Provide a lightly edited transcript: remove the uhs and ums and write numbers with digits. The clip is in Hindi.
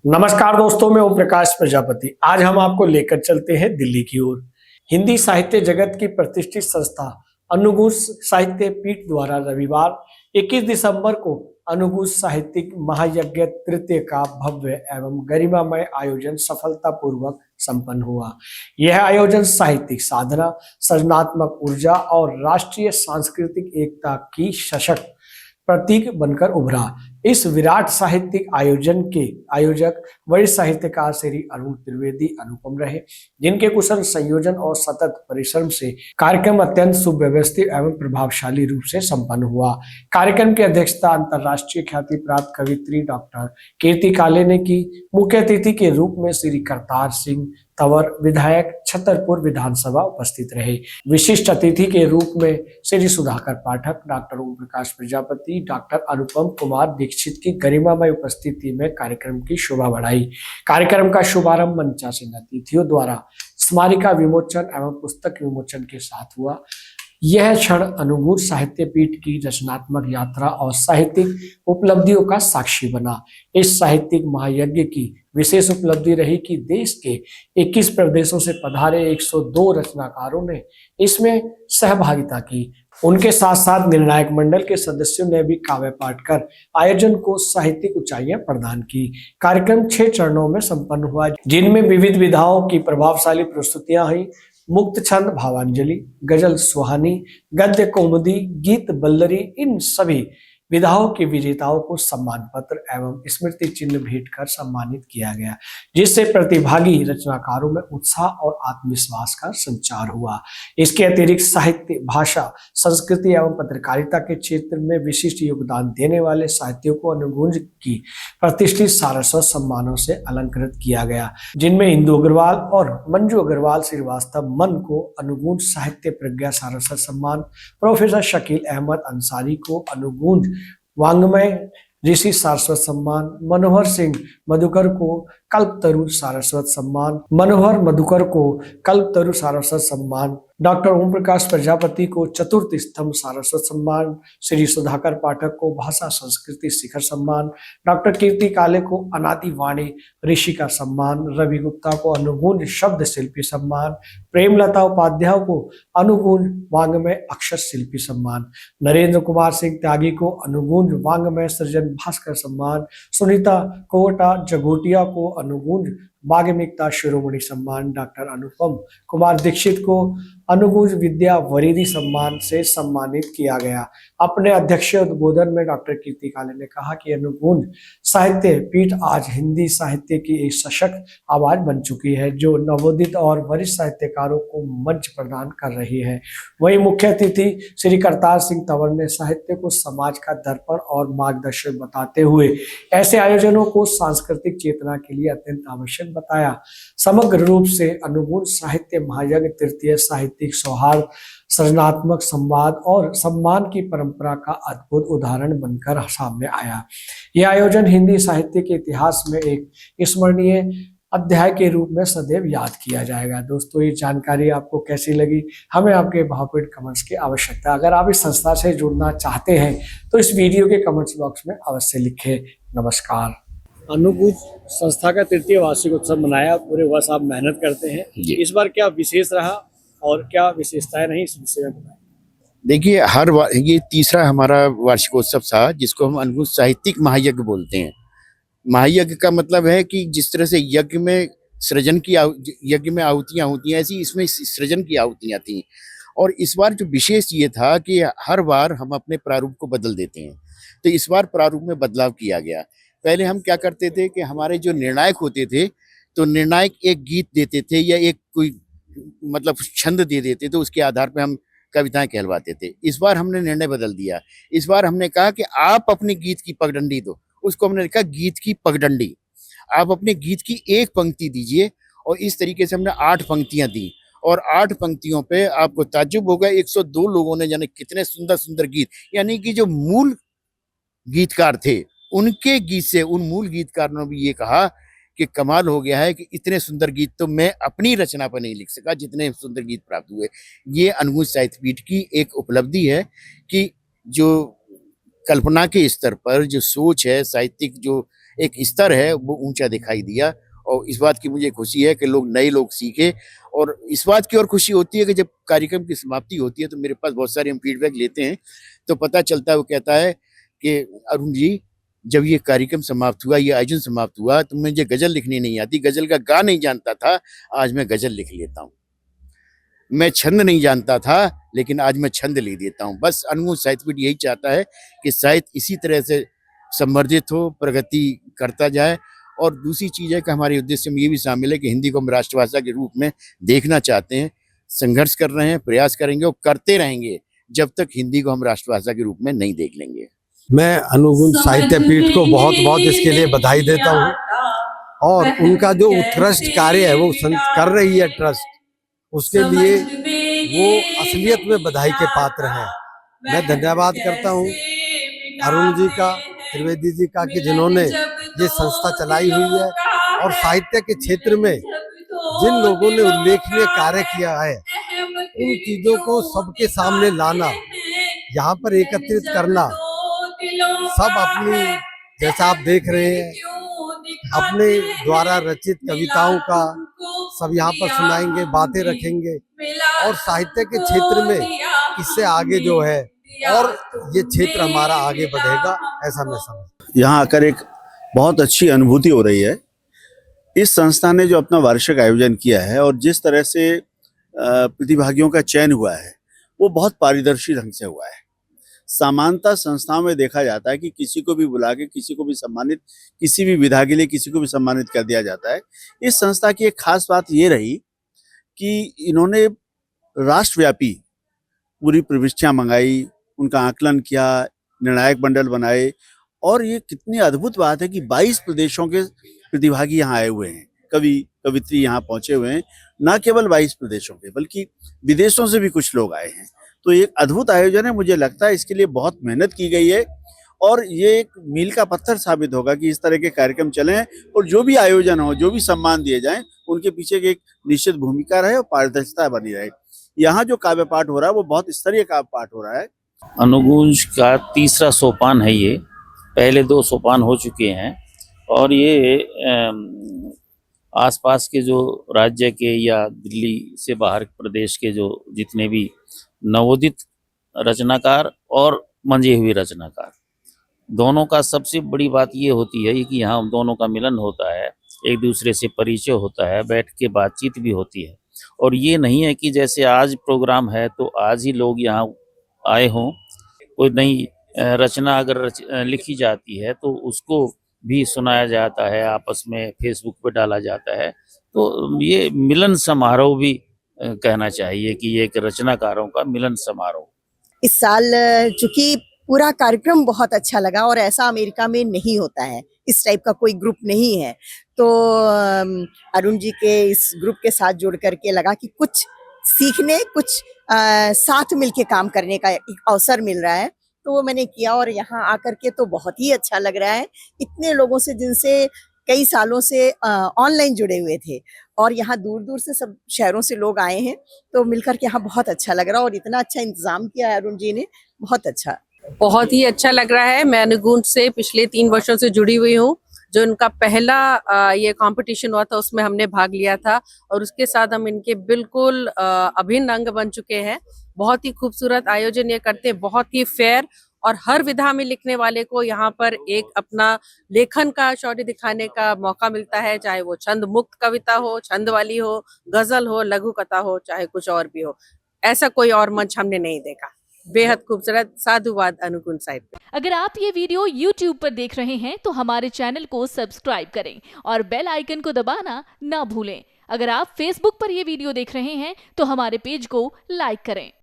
नमस्कार दोस्तों, मैं ओम प्रकाश प्रजापति। आज हम आपको लेकर चलते हैं दिल्ली की ओर। हिंदी साहित्य जगत की प्रतिष्ठित संस्था अनुगुण साहित्य पीठ द्वारा रविवार 21 दिसंबर को अनुगुण साहित्यिक महायज्ञ तृतीय का भव्य एवं गरिमामय आयोजन सफलतापूर्वक संपन्न हुआ। यह आयोजन साहित्यिक साधना, सृजनात्मक ऊर्जा और राष्ट्रीय सांस्कृतिक एकता की सशक्त प्रतीक बनकर उभरा। इस विराट साहित्यिक आयोजन के आयोजक वरिष्ठ साहित्यकार श्री अरुण त्रिवेदी अनुपम रहे, जिनके कुशल संयोजन और सतत परिश्रम से कार्यक्रम अत्यंत सुव्यवस्थित एवं प्रभावशाली रूप से संपन्न हुआ। कार्यक्रम की अध्यक्षता अंतर्राष्ट्रीय ख्याति प्राप्त कवित्री डॉक्टर कीर्ति काले ने की। मुख्य अतिथि के रूप में श्री करतार सिंह तंवर विधायक छतरपुर विधानसभा उपस्थित रहे। विशिष्ट अतिथि के रूप में श्री सुधाकर पाठक, डॉक्टर ओम प्रकाश प्रजापति, डॉक्टर अनुपम कुमार दीक्षित की गरिमामय उपस्थिति में कार्यक्रम की शोभा बढ़ाई। कार्यक्रम का शुभारंभ मंचासीन अतिथियों द्वारा स्मारिका विमोचन एवं पुस्तक विमोचन के साथ हुआ। यह क्षण अनुगुण साहित्य पीठ की रचनात्मक यात्रा और साहित्यिक उपलब्धियों का साक्षी बना। इस साहित्यिक महायज्ञ की विशेष उपलब्धि रही कि देश के 21 प्रदेशों से पधारे 102 रचनाकारों ने इसमें सहभागिता की। उनके साथ साथ निर्णायक मंडल के सदस्यों ने भी काव्य पाठ कर आयोजन को साहित्यिक ऊंचाइयां प्रदान की। कार्यक्रम 6 चरणों में संपन्न हुआ, जिनमें विविध विधाओं की प्रभावशाली प्रस्तुतियां हुई। मुक्त छंद भावांजलि, गजल सुहानी, गद्य कौमुदी, गीत बल्लरी, इन सभी विधाओं के विजेताओं को सम्मान पत्र एवं स्मृति चिन्ह भेंट कर सम्मानित किया गया, जिससे प्रतिभागी रचनाकारों में उत्साह और आत्मविश्वास का संचार हुआ। इसके अतिरिक्त साहित्य, भाषा, संस्कृति एवं पत्रकारिता के क्षेत्र में विशिष्ट योगदान देने वाले साहित्यों को अनुगुण की प्रतिष्ठित सारस्वत सम्मानों से अलंकृत किया गया, जिनमें इंदु अग्रवाल और मंजू अग्रवाल श्रीवास्तव मन को अनुगुण साहित्य प्रज्ञा सारस्वत सम्मान, प्रोफेसर शकील अहमद अंसारी को अनुगुण वांग्मय ऋषि सारस्वत सम्मान, मनोहर सिंह मधुकर को कल्पतरु सारस्वत सम्मान, मनोहर मधुकर को कल्पतरु सारस्वत सम्मान, डॉक्टर ओम प्रकाश प्रजापति को चतुर्थ स्तंभ सारस्वत सम्मान, श्री सुधाकर पाठक को भाषा संस्कृति शिखर सम्मान, डॉक्टर कीर्ति काले को अनादि वाणी ऋषि का सम्मान, रवि गुप्ता को अनुगुण शब्द शिल्पी सम्मान, प्रेमलता उपाध्याय को अनुगुण वांग्मय अक्षर शिल्पी सम्मान, नरेंद्र कुमार सिंह त्यागी को अनुगुण वांग्मय सृजन भास्कर सम्मान, सुनीता कोटा जगोटिया को अनुगुण वाग्मिकता शिरोमणि सम्मान, डॉक्टर अनुपम कुमार दीक्षित को अनुगुण विद्या वरिधि सम्मान से सम्मानित किया गया। अपने अध्यक्षीय उद्बोधन में डॉक्टर कीर्ति काले ने कहा कि अनुगुण साहित्य पीठ आज हिंदी साहित्य की एक सशक्त आवाज बन चुकी है, जो नवोदित और वरिष्ठ साहित्यकारों को मंच प्रदान कर रही है। वहीं मुख्य अतिथि श्री करतार सिंह तंवर ने साहित्य को समाज का दर्पण और मार्गदर्शक बताते हुए ऐसे आयोजनों को सांस्कृतिक चेतना के लिए अत्यंत आवश्यक बताया। समग्र रूप से अनुगुण साहित्य महायज्ञ तृतीय साहित्यिक सौहार्द, सृजनात्मक संवाद और सम्मान की परंपरा का अद्भुत उदाहरण बनकर सामने आया। यह आयोजन हिंदी साहित्य के इतिहास में एक स्मरणीय अध्याय के रूप में सदैव याद किया जाएगा। दोस्तों, ये जानकारी आपको कैसी लगी? हमें आपके भावपूर्ण कमेंट्स की आवश्यकता है। अगर आप इस संस्था से जुड़ना चाहते हैं तो इस वीडियो के कमेंट्स बॉक्स में अवश्य लिखें। नमस्कार। अनुगुण संस्था का तृतीय वार्षिक उत्सव मनाया, पूरे वर्ष आप मेहनत करते हैं, इस बार क्या विशेष रहा और क्या विशेषताएं रही, इस विषय में बताएं। देखिए, हर बार ये तीसरा हमारा वार्षिकोत्सव था, जिसको हम अनुगुण साहित्यिक महायज्ञ बोलते हैं। महायज्ञ का मतलब है कि जिस तरह से यज्ञ में सृजन की यज्ञ में आहुतियां होती हैं, ऐसी इसमें सृजन की आहुतियां थी। और इस बार जो विशेष ये था कि हर बार हम अपने प्रारूप को बदल देते हैं, तो इस बार प्रारूप में बदलाव किया गया। पहले हम क्या करते थे कि हमारे जो निर्णायक होते थे, तो निर्णायक एक गीत देते थे या एक कोई मतलब छंद दे देते, तो उसके आधार पे हम कविताएं कहलवाते थे। इस बार हमने निर्णय बदल दिया। इस बार हमने कहा कि आप अपने गीत की पगडंडी दो, उसको हमने लिखा गीत की पगडंडी। आप अपने गीत की एक पंक्ति दीजिए, और इस तरीके से हमने 8 पंक्तियां दी, और 8 पंक्तियों पे आपको ताज्जुब होगा 102 लोगों ने जाने कितने सुंदर सुंदर गीत, यानी कि जो मूल गीतकार थे उनके गीत से उन मूल गीतकारों ने भी ये कहा कि कमाल हो गया है कि इतने सुंदर गीत तो मैं अपनी रचना पर नहीं लिख सका, जितने सुंदर गीत प्राप्त हुए। ये अनुगुण साहित्य पीठ की एक उपलब्धि है कि जो कल्पना के स्तर पर जो सोच है, साहित्यिक जो एक स्तर है वो ऊंचा दिखाई दिया। और इस बात की मुझे खुशी है कि नए लोग सीखे। और इस बात की और खुशी होती है कि जब कार्यक्रम की समाप्ति होती है तो मेरे पास बहुत सारे हम फीडबैक लेते हैं, तो पता चलता है, वो कहता है कि अरुण जी, जब ये कार्यक्रम समाप्त हुआ, ये आयोजन समाप्त हुआ, तो मुझे गजल लिखनी नहीं आती, गजल का गा नहीं जानता था, आज मैं गजल लिख लेता हूँ। मैं छंद नहीं जानता था, लेकिन आज मैं छंद लिख देता हूँ। बस अनमोल साहित्यपीठ यही चाहता है कि साहित्य इसी तरह से संवर्धित हो, प्रगति करता जाए। और दूसरी चीज़ है कि हमारे उद्देश्य में ये भी शामिल है कि हिंदी को हम राष्ट्रभाषा के रूप में देखना चाहते हैं, संघर्ष कर रहे हैं, प्रयास करेंगे और करते रहेंगे जब तक हिंदी को हम राष्ट्रभाषा के रूप में नहीं देख लेंगे। मैं अनुगुण साहित्य पीठ को बहुत बहुत इसके लिए बधाई देता हूँ और उनका जो उत्कृष्ट कार्य है वो कर रही है ट्रस्ट, उसके लिए वो असलियत में बधाई के पात्र हैं। मैं धन्यवाद करता हूँ अरुण जी का, त्रिवेदी जी का, कि जिन्होंने ये संस्था चलाई हुई है और साहित्य के क्षेत्र में जिन लोगों ने उल्लेखनीय कार्य किया है उन चीजों को सबके सामने लाना, यहाँ पर एकत्रित करना, सब अपनी, जैसा आप देख रहे हैं, अपने द्वारा रचित कविताओं का सब यहाँ पर सुनाएंगे, बातें रखेंगे और साहित्य के क्षेत्र में इससे आगे जो है और ये क्षेत्र हमारा आगे बढ़ेगा, ऐसा मैं समझता। यहाँ आकर एक बहुत अच्छी अनुभूति हो रही है। इस संस्था ने जो अपना वार्षिक आयोजन किया है और जिस तरह से प्रतिभागियों का चयन हुआ है वो बहुत पारदर्शी ढंग से हुआ है। सामान्यतः संस्थाओं में देखा जाता है कि किसी को भी बुला के किसी को भी सम्मानित, किसी भी विधा के लिए किसी को भी सम्मानित कर दिया जाता है। इस संस्था की एक खास बात ये रही कि इन्होंने राष्ट्रव्यापी पूरी प्रविष्टियां मंगाई, उनका आकलन किया, निर्णायक मंडल बनाए और ये कितनी अद्भुत बात है कि 22 प्रदेशों के प्रतिभागी यहाँ आए हुए हैं, कवि कवित्री यहाँ पहुंचे हुए हैं। न केवल 22 प्रदेशों के बल्कि विदेशों से भी कुछ लोग आए हैं। तो एक अद्भुत आयोजन है। मुझे लगता है इसके लिए बहुत मेहनत की गई है और ये एक मील का पत्थर साबित होगा कि इस तरह के कार्यक्रम चलें और जो भी आयोजन हो, जो भी सम्मान दिए जाएं, उनके पीछे एक निश्चित भूमिका रहे और पारदर्शिता बनी रहे। यहाँ जो काव्य पाठ हो रहा है वो बहुत स्तरीय काव्य पाठ हो रहा है। अनुगुंज का तीसरा सोपान है ये, पहले 2 सोपान हो चुके हैं और ये आसपास के जो राज्य के या दिल्ली से बाहर प्रदेश के जो जितने भी नवोदित रचनाकार और मंजे हुए रचनाकार, दोनों का सबसे बड़ी बात ये होती है कि यहाँ दोनों का मिलन होता है, एक दूसरे से परिचय होता है, बैठ के बातचीत भी होती है। और ये नहीं है कि जैसे आज प्रोग्राम है तो आज ही लोग यहाँ आए हों, कोई नई रचना अगर लिखी जाती है तो उसको भी सुनाया जाता है, आपस में फेसबुक पे डाला जाता है। तो ये मिलन समारोह भी कहना चाहिए कि ये एक रचनाकारों का मिलन समारोह। इस साल चूंकि पूरा कार्यक्रम बहुत अच्छा लगा और ऐसा अमेरिका में नहीं होता है, इस टाइप का कोई ग्रुप नहीं है, तो अरुण जी के इस ग्रुप के साथ जुड़ करके लगा कि कुछ सीखने, कुछ साथ मिलके काम करने का एक अवसर मिल रहा है, तो वो मैंने किया और यहाँ आकर के तो बहुत ही अच्छा लग रहा है। इतने लोगों से जिनसे कई सालों से ऑनलाइन जुड़े हुए थे और यहाँ दूर दूर से सब शहरों से लोग आए हैं, तो मिलकर के यहाँ बहुत अच्छा लग रहा है और इतना अच्छा इंतजाम किया है अरुण जी ने, बहुत अच्छा, बहुत ही अच्छा लग रहा है। मैं अनुगुंज से पिछले 3 वर्षों से जुड़ी हुई हूँ। जो इनका पहला ये कंपटीशन हुआ था उसमें हमने भाग लिया था और उसके साथ हम इनके बिल्कुल अभिन्न अंग बन चुके हैं। बहुत ही खूबसूरत आयोजन ये करते, बहुत ही फेयर और हर विधा में लिखने वाले को यहाँ पर एक अपना लेखन का शौर्य दिखाने का मौका मिलता है, चाहे वो छंद मुक्त कविता हो, छंद वाली हो, गजल हो, लघु कथा हो, चाहे कुछ और भी हो। ऐसा कोई और मंच हमने नहीं देखा। बेहद खूबसूरत, साधुवाद अनुगुण साहित्य। अगर आप ये वीडियो YouTube पर देख रहे हैं तो हमारे चैनल को सब्सक्राइब करें और बेल आइकन को दबाना ना भूलें। अगर आप Facebook पर ये वीडियो देख रहे हैं तो हमारे पेज को लाइक करें।